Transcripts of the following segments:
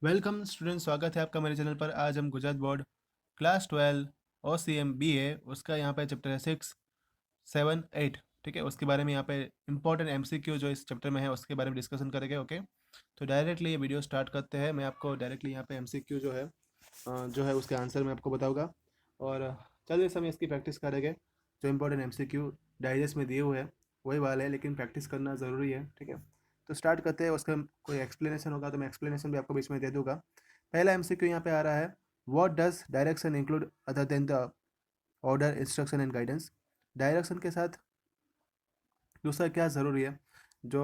Welcome student, स्वागत है आपका मेरे चैनल पर। आज हम Gujarat board class 12 OCM BA उसका यहाँ पे चैप्टर है 6, 7, 8। ठीक है, उसके बारे में यहाँ पे इंपॉर्टेंट MCQ जो इस चैप्टर में है उसके बारे में डिस्कशन करेंगे। ओके, तो डायरेक्टली ये वीडियो स्टार्ट करते हैं। मैं आपको डायरेक्टली यहाँ पे MCQ जो है उसके आंसर मैं आपको बताऊँगा और चलिए समय इसकी प्रैक्टिस करेंगे। जो इंपॉर्टेंट MCQ डाइजेस्ट में दिए हुए हैं वही वाले हैं, लेकिन प्रैक्टिस करना ज़रूरी है। ठीक है, तो स्टार्ट करते हैं। उसका कोई एक्सप्लेनेशन होगा तो मैं एक्सप्लेनेशन भी आपको बीच में दे दूंगा। पहला MCQ यहाँ पे आ रहा है, what does direction include other than the order, instruction and guidance. Direction के साथ दूसरा क्या ज़रूरी है जो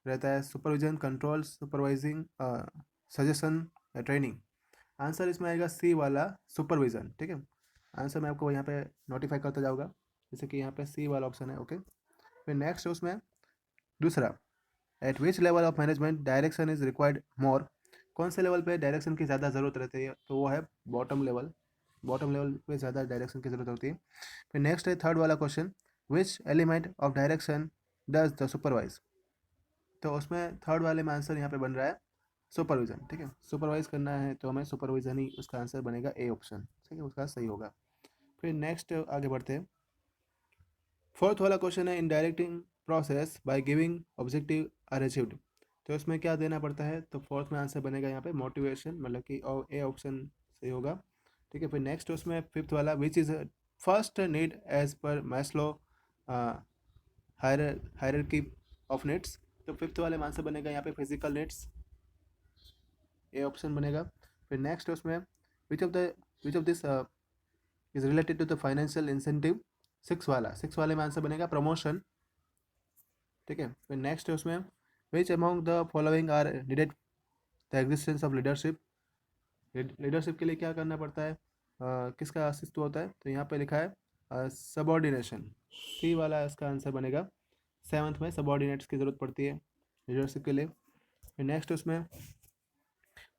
रहता है? सुपरविजन, कंट्रोल, सुपरवाइजिंग, सजेशन या ट्रेनिंग। आंसर इसमें आएगा सी वाला, सुपरविजन। ठीक है, आंसर मैं आपको यहाँ पे नोटिफाई करता जाऊँगा, जैसे कि यहाँ पे सी वाला ऑप्शन है। ओके, फिर नेक्स्ट है उसमें दूसरा, at which level of management direction is required more. कौन से लेवल पे डायरेक्शन की ज़्यादा ज़रूरत रहती है? तो वो है बॉटम लेवल। बॉटम लेवल पे ज़्यादा डायरेक्शन की ज़रूरत होती है। फिर नेक्स्ट है थर्ड वाला question, which element of direction does the supervise. तो उसमें थर्ड वाले में आंसर यहाँ पे बन रहा है सुपरविजन। ठीक है, सुपरवाइज करना है तो हमें सुपरविजन ही उसका आंसर बनेगा, ए ऑप्शन। ठीक है, उसका सही होगा। फिर नेक्स्ट आगे बढ़ते हैं। फोर्थ वाला क्वेश्चन है, in directing process by giving objective are achieved. तो इसमें क्या देना पड़ता है? तो फोर्थ में आंसर बनेगा यहाँ पे मोटिवेशन, मतलब कि ए ऑप्शन सही होगा। ठीक है, फिर नेक्स्ट उसमें फिफ्थ वाला, which is first need as per Maslow hierarchy of needs. तो फिफ्थ वाले में आंसर बनेगा यहाँ पे फिजिकल नीड्स, ए ऑप्शन बनेगा। फिर नेक्स्ट उसमें which of this is related to the financial incentive. Six वाले में आंसर बनेगा प्रमोशन। ठीक है, फिर नेक्स्ट है उसमें, which among the following are needed the existence of leadership. Leadership के लिए क्या करना पड़ता है? किसका अस्तित्व होता है? तो यहाँ पे लिखा है सबॉर्डिनेशन। सी वाला इसका आंसर बनेगा। सेवन्थ में सबॉर्डिनेट्स की ज़रूरत पड़ती है लीडरशिप के लिए। फिर नेक्स्ट उसमें,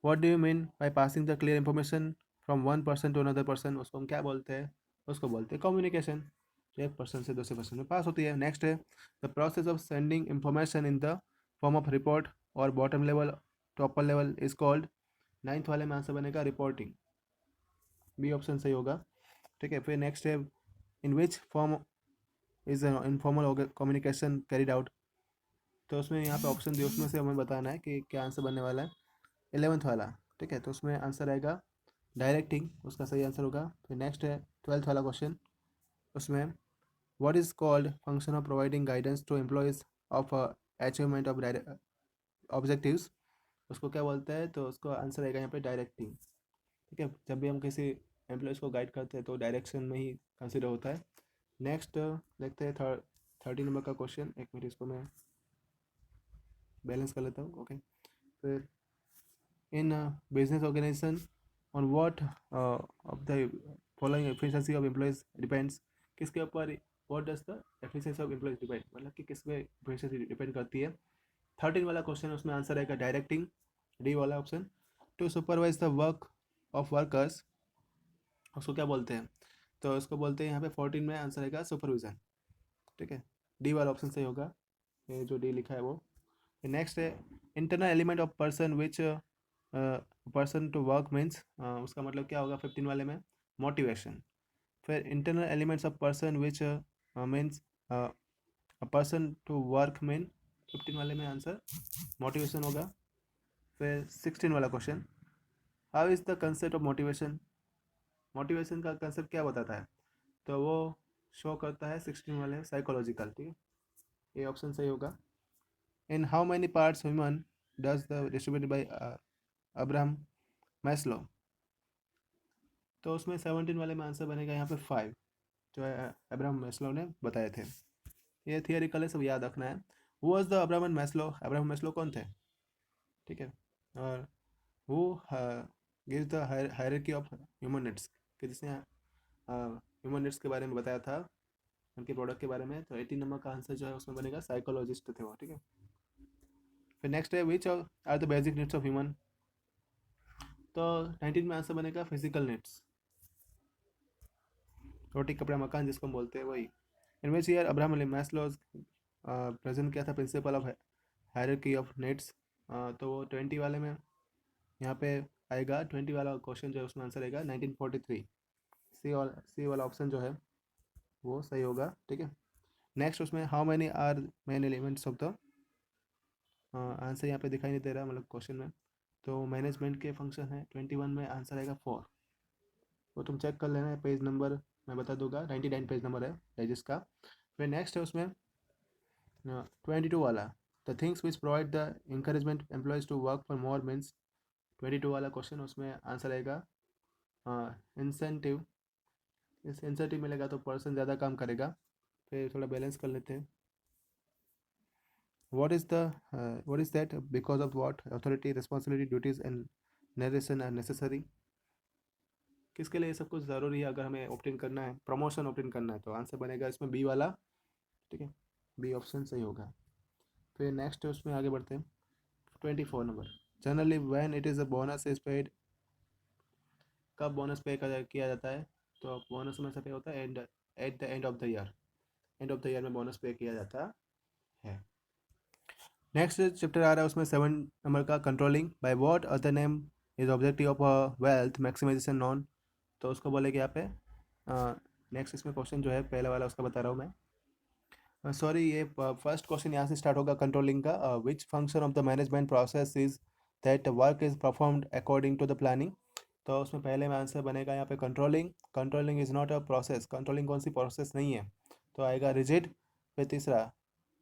what do you mean by passing the clear information from one person to another person. उसको हम क्या बोलते हैं? उसको बोलते हैं कम्युनिकेशन, जो एक पर्सन से दूसरे पर्सन में पास होती है। नेक्स्ट है, the process of sending information in the form of report और bottom level to upper level is called. Ninth वाले में आंसर बनेगा रिपोर्टिंग, बी ऑप्शन सही होगा। ठीक है, फिर नेक्स्ट है, in which form is informal communication carried out. तो उसमें यहाँ पे ऑप्शन दिए, उसमें से हमें बताना है कि क्या आंसर बनने वाला है। 11th वाला। ठीक है, तो उसमें आंसर आएगा डायरेक्टिंग, उसका सही आंसर होगा। फिर नेक्स्ट है 12th वाला क्वेश्चन, उसमें what is called function of providing guidance to employees of achievement of objectives. उसको क्या बोलते हैं? तो उसको आंसर आएगा यहाँ पे डायरेक्टिंग। ठीक है, जब भी हम किसी एम्प्लॉयज़ को गाइड करते हैं तो डायरेक्शन में ही कंसिडर होता है। नेक्स्ट देखते हैं 30 नंबर का क्वेश्चन। एक मिनट, इसको मैं बैलेंस कर लेता हूँ। ओके, फिर in business organisation on what of the following efficiency of employees depends. किसके ऊपर what does the efficiency of employees depend, मतलब कि किस पे एफिशिएंसी डिपेंड करती है? 13 वाला क्वेश्चन, उसमें आंसर आएगा डायरेक्टिंग, डी वाला option. To supervise the work of workers, उसको क्या बोलते हैं? तो उसको बोलते हैं यहाँ पे 14 में आंसर आएगा सुपरविजन। ठीक है, डी वाला ऑप्शन सही होगा, ये जो डी लिखा है वो। नेक्स्ट है, internal element of person which person to work means, उसका मतलब क्या होगा 15 वाले में? मोटिवेशन। फिर internal elements of person which means a person to work mean, 15 वाले में आंसर मोटिवेशन होगा। फिर 16 वाला question, how is the concept of motivation. Motivation का कंसेप्ट क्या बताता है? तो वो शो करता है 16 वाले साइकोलॉजिकल। ठीक है, ये ऑप्शन सही होगा। In how many parts human does the distributed by Abraham Maslow. तो उसमें 17 वाले में आंसर बनेगा यहाँ पे 5, जो है अब्राहम मैस्लो ने बताए थे। ये थियरिकल है, सब याद रखना है। Who was the Abraham Maslow, Abraham Maslow कौन थे? ठीक है, और who gives the hierarchy of human needs, कि जिसने ह्यूमन नीड्स के बारे में बताया था, उनके प्रोडक्ट के बारे में। तो 18 नंबर का आंसर जो है उसमें बनेगा साइकोलॉजिस्ट थे वो। ठीक है, फिर नेक्स्ट है, which are the basic needs of human. तो 19 में आंसर बनेगा फिजिकल नीड्स, रोटी कपड़ा मकान जिसको हम बोलते हैं वही। In which year Abraham Maslow present किया था principle of hierarchy of needs. तो वो 20 वाले में यहाँ पे आएगा 20 वाला क्वेश्चन जो है उसमें आंसर आएगा 1943। सी वाला ऑप्शन जो है वो सही होगा, ठीक है। नेक्स्ट उसमें how many are main elements of the, answer यहाँ पे दिखाई नहीं दे रहा मतलब क्वेश्चन में, तो मैनेजमेंट के फंक्शन है 21 में आंसर आएगा 4। वो तुम चेक कर लेना, पेज नंबर मैं बता दूंगा, 99 पेज नंबर है डाइजेस्ट का। फिर नेक्स्ट है उसमें 22 वाला, the things which provide the encouragement employees to work for more means. 22 वाला क्वेश्चन उसमें आंसर आएगा इंसेंटिव। इस इंसेंटिव मिलेगा तो पर्सन ज़्यादा काम करेगा। फिर थोड़ा बैलेंस कर लेते हैं। what is that, because of what authority responsibility duties and narration are necessary। किसके लिए ये सब कुछ ज़रूरी है अगर हमें ऑप्ट इन करना है, प्रमोशन ऑप्ट इन करना है, तो आंसर बनेगा इसमें बी वाला, ठीक है। बी ऑप्शन सही होगा। फिर नेक्स्ट उसमें आगे बढ़ते हैं 24 number, generally when it is a bonus is paid. कब बोनस पे किया जाता है, तो बोनस में से पे होता है at the end of the year. End of the year में बोनस पे किया जाता है। नेक्स्ट चैप्टर आ रहा है उसमें 7 नंबर का, controlling by what other name is objective of wealth maximisation known. तो उसको बोलेंगे यहाँ पे नेक्स्ट इसमें क्वेश्चन जो है पहले वाला उसका बता रहा हूँ मैं। सॉरी, ये फर्स्ट क्वेश्चन यहाँ से स्टार्ट होगा कंट्रोलिंग का। Which function of the management process is that work is performed according to the planning. तो उसमें पहले में आंसर बनेगा यहाँ पे controlling. Controlling is not a process, controlling कौन सी प्रोसेस नहीं है, तो आएगा रिजिड। फिर तीसरा,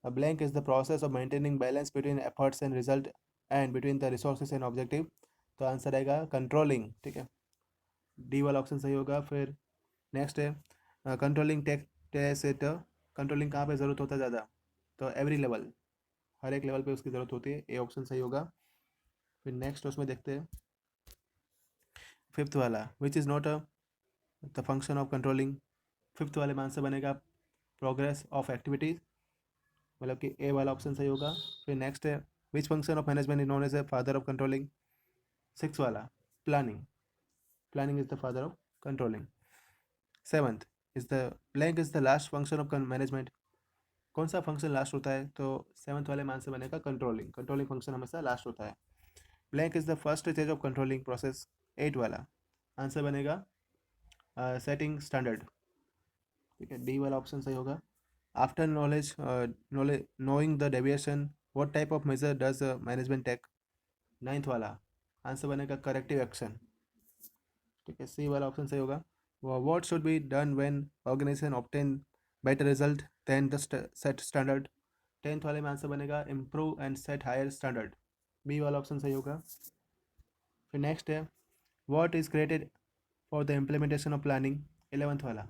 a blank is the process of maintaining balance between efforts and result and between the resources and objective। तो आंसर आएगा कंट्रोलिंग, ठीक है। डी वाला ऑप्शन सही होगा। फिर नेक्स्ट है कंट्रोलिंग टेक कंट्रोलिंग कहाँ पे ज़रूरत होता है ज़्यादा, तो एवरी लेवल, हर एक लेवल पे उसकी ज़रूरत होती है, ए ऑप्शन सही होगा। फिर नेक्स्ट उसमें देखते हैं फिफ्थ वाला, which is not a the function of controlling. Fifth वाले में आंसर बनेगा प्रोग्रेस ऑफ एक्टिविटीज़, मतलब कि ए वाला ऑप्शन सही होगा। फिर नेक्स्ट है which function of management is known as a father of controlling. Six वाला, planning, planning is the father of controlling. Seventh is the blank is the last function of management. कौन सा function last होता है, तो seventh वाले में answer बनेगा controlling. Controlling function हमेशा लास्ट होता है। Blank is the first stage of controlling process. Eight वाला आंसर बनेगा सेटिंग स्टैंडर्ड, ठीक है। डी वाला ऑप्शन सही होगा। After knowledge knowing the deviation what type of measure does management take. Ninth वाला आंसर बनेगा करेक्टिव एक्शन, ठीक है। सी वाला ऑप्शन सही होगा। What should be done when organisation obtain better result than the set standard. Tenth वाले में answer बनेगा improve and set higher standard. B वाला ऑप्शन सही होगा। फिर नेक्स्ट है what is created for the implementation of planning. 11th वाला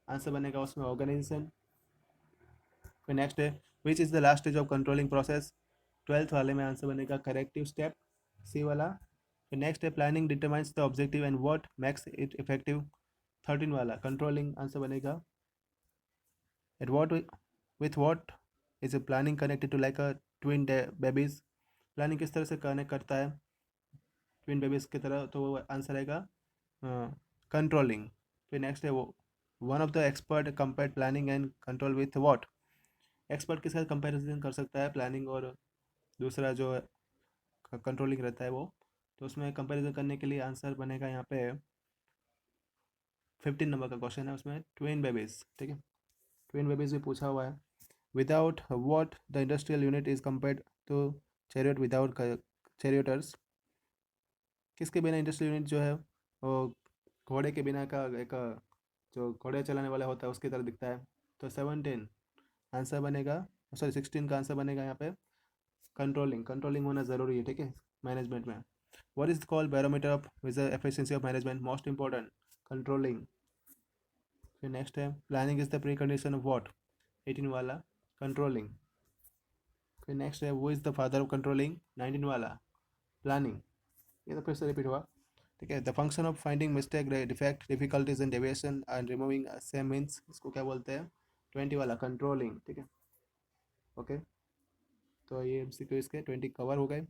answer बनेगा उसमें ऑर्गेनाइजेशन। फिर नेक्स्ट है which is the last stage of controlling process. 12th वाले में आंसर बनेगा करेक्टिव स्टेप, सी वाला। फिर नेक्स्ट है planning determines the objective and what makes it effective. 13 वाला कंट्रोलिंग आंसर बनेगा at what with what is a planning connected to like a twin babies. Planning किस तरह से कनेक्ट करता है ट्विन बेबीज की तरह, तो वो आंसर आएगा कंट्रोलिंग। फिर नेक्स्ट है वो one of the expert compare planning and control with what. Expert के साथ कंपैरिजन कर सकता है प्लानिंग और दूसरा जो कंट्रोलिंग रहता है वो, तो उसमें कंपैरिजन करने के लिए आंसर बनेगा यहाँ पे 15 नंबर का क्वेश्चन है उसमें ट्विन बेबीज, ठीक है। ट्विन बेबीज भी पूछा हुआ है। Without what the industrial unit is compared to chariot without charioteers. किसके बिना इंडस्ट्रियल यूनिट जो है वो घोड़े के बिना का एक जो घोड़े चलाने वाला होता है उसकी तरह दिखता है। तो 17 आंसर बनेगा, सॉरी 16 का आंसर बनेगा यहाँ पे कंट्रोलिंग। कंट्रोलिंग होना ज़रूरी है, ठीक है, मैनेजमेंट में। What is called barometer of measure efficiency of management, most important controlling. फिर नेक्स्ट है planning is the pre condition of what, 18 वाला कंट्रोलिंग। फिर नेक्स्ट है वो is the father of controlling, 19 वाला प्लानिंग। ये तो फिर से रिपीट हुआ, ठीक है। The function of finding mistake defect difficulties and deviation and removing same means, इसको क्या बोलते हैं, 20 वाला कंट्रोलिंग, ठीक है। ओके, तो ये MCQ इसके 20 कवर हो गए।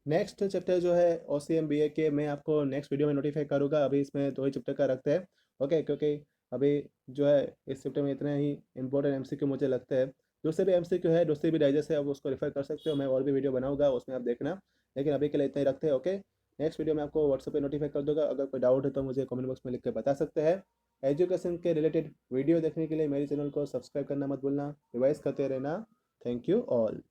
नेक्स्ट चैप्टर जो है OCM BA के मैं आपको नेक्स्ट वीडियो में नोटिफाई करूँगा। अभी इसमें 2 ही चैप्टर का रखते हैं, ओके, क्योंकि अभी जो है इस चैप्टर में इतने ही इंपॉर्टेंट MCQ मुझे लगते हैं। दूसरे भी MCQ है, दूसरी भी डाइजेस्ट है, आप उसको रेफर कर सकते हो, मैं और भी वीडियो बनाऊंगा उसमें आप देखना, लेकिन अभी के लिए इतना ही रखते हैं, ओके। नेक्स्ट वीडियो में आपको व्हाट्सएप पे नोटिफाई कर दूंगा। अगर कोई डाउट है तो मुझे कमेंट बॉक्स में लिख के बता सकते हैं। एजुकेशन के रिलेटेड वीडियो देखने के लिए मेरे चैनल को सब्सक्राइब करना मत भूलना, रिवाइज करते रहना। Thank you all.